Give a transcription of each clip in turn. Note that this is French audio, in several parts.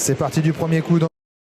C'est parti du premier coup.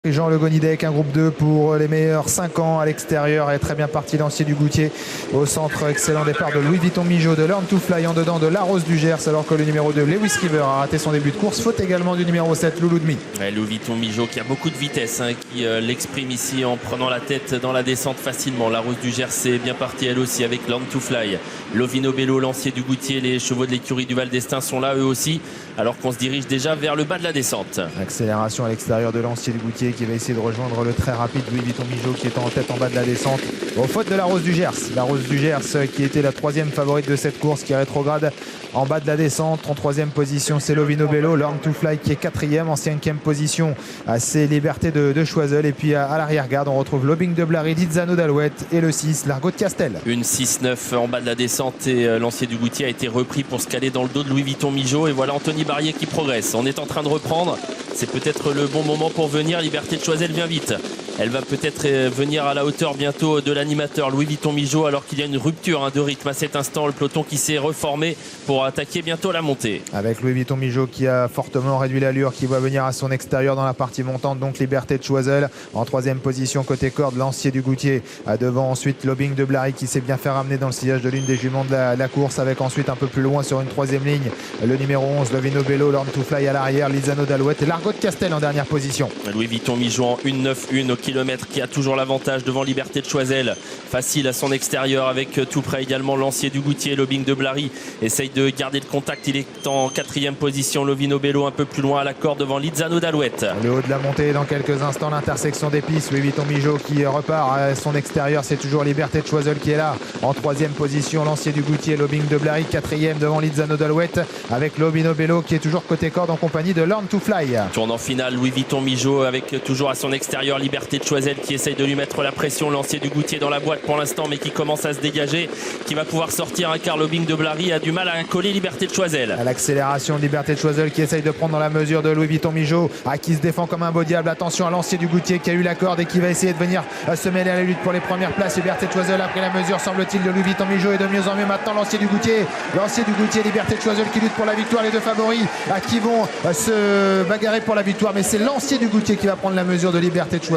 Jean Le Gonidec, un groupe 2 pour les meilleurs 5 ans à l'extérieur. Et très bien parti Lancier du Goutier au centre. Excellent départ de Louis Vuitton Mijo, de Learn to Fly en dedans de La Rose du Gers, alors que le numéro 2 Lewis River a raté son début de course. Faute également du numéro 7 Loulou Demi. Louis Vuitton Mijo qui a beaucoup de vitesse, qui l'exprime ici en prenant la tête dans la descente facilement. La Rose du Gers est bien partie elle aussi avec Learn to Fly. Lovino Bello, Lancier du Goutier, les chevaux de l'écurie du Val d'Estaing sont là eux aussi, alors qu'on se dirige déjà vers le bas de la descente. Accélération à l'extérieur de Lancier du Goutier qui va essayer de rejoindre le très rapide Louis Vuitton Mijo qui est en tête en bas de la descente aux fautes de La Rose du Gers. La Rose du Gers qui était la troisième favorite de cette course, qui rétrograde en bas de la descente. En troisième position c'est Lovino Bello. Learn to Fly qui est quatrième. En cinquième position c'est Liberté de Choiseul. Et puis à l'arrière-garde on retrouve Lobing de Blary, Lizano d'Alouette et le 6 Largot de Castel. Une 6-9 en bas de la descente et Lancier du Goutier a été repris pour se caler dans le dos de Louis Vuitton Mijo. Et voilà Anthony Barrier qui progresse. On est en train de reprendre. C'est peut-être le bon moment pour venir. Liberté de Choiseul vient vite. Elle va peut-être venir à la hauteur bientôt de l'animateur Louis Vuitton Mijo, alors qu'il y a une rupture de rythme à cet instant. Le peloton qui s'est reformé pour attaquer bientôt la montée. Avec Louis Vuitton Mijo qui a fortement réduit l'allure, qui va venir à son extérieur dans la partie montante. Donc Liberté de Choiseul en troisième position côté corde. Lancier du Goutier devant ensuite Lobing de Blary qui s'est bien fait ramener dans le sillage de l'une des juments de la course. Avec ensuite un peu plus loin sur une troisième ligne le numéro 11 Lovino Bello, Learn to Fly à l'arrière, Lizano d'Alouette et Largot de Castel en dernière position. Louis Vuitton Mijo en 1-9-1 au kilomètre qui a toujours l'avantage devant Liberté de Choiseul. Facile à son extérieur avec tout près également Lancier du Goutier. Lobing de Blary essaye de garder le contact. Il est en quatrième position. Lovino Bello un peu plus loin à la corde devant Lizano d'Alouette. Le haut de la montée dans quelques instants, l'intersection des pistes. Louis Vuitton Mijo qui repart à son extérieur. C'est toujours Liberté de Choiseul qui est là. En troisième position, Lancier du Goutier, Lobing de Blary quatrième devant Lizano d'Alouette avec Lovino Bello qui est toujours côté corde en compagnie de Learn to Fly. Tournant final, Louis Vuitton Mijo avec toujours à son extérieur Liberté de Choiseul qui essaye de lui mettre la pression. Lancier du Goutier dans la boîte pour l'instant, mais qui commence à se dégager, qui va pouvoir sortir. Car Lobing de Blary a du mal à coller Liberté de Choiseul. À l'accélération, Liberté de Choiseul qui essaye de prendre dans la mesure de Louis Vuitton Mijo, qui se défend comme un beau diable. Attention à Lancier du Goutier qui a eu la corde et qui va essayer de venir se mêler à la lutte pour les premières places. Liberté de Choiseul a pris la mesure, semble-t-il, de Louis Vuitton Mijo, et de mieux en mieux maintenant Lancier du Goutier. Lancier du Goutier, Liberté de Choiseul qui lutte pour la victoire. Les deux favoris qui vont se bagarrer pour la victoire, mais c'est Lancier du Goutier qui va prendre la mesure de Liberté de Choiseul.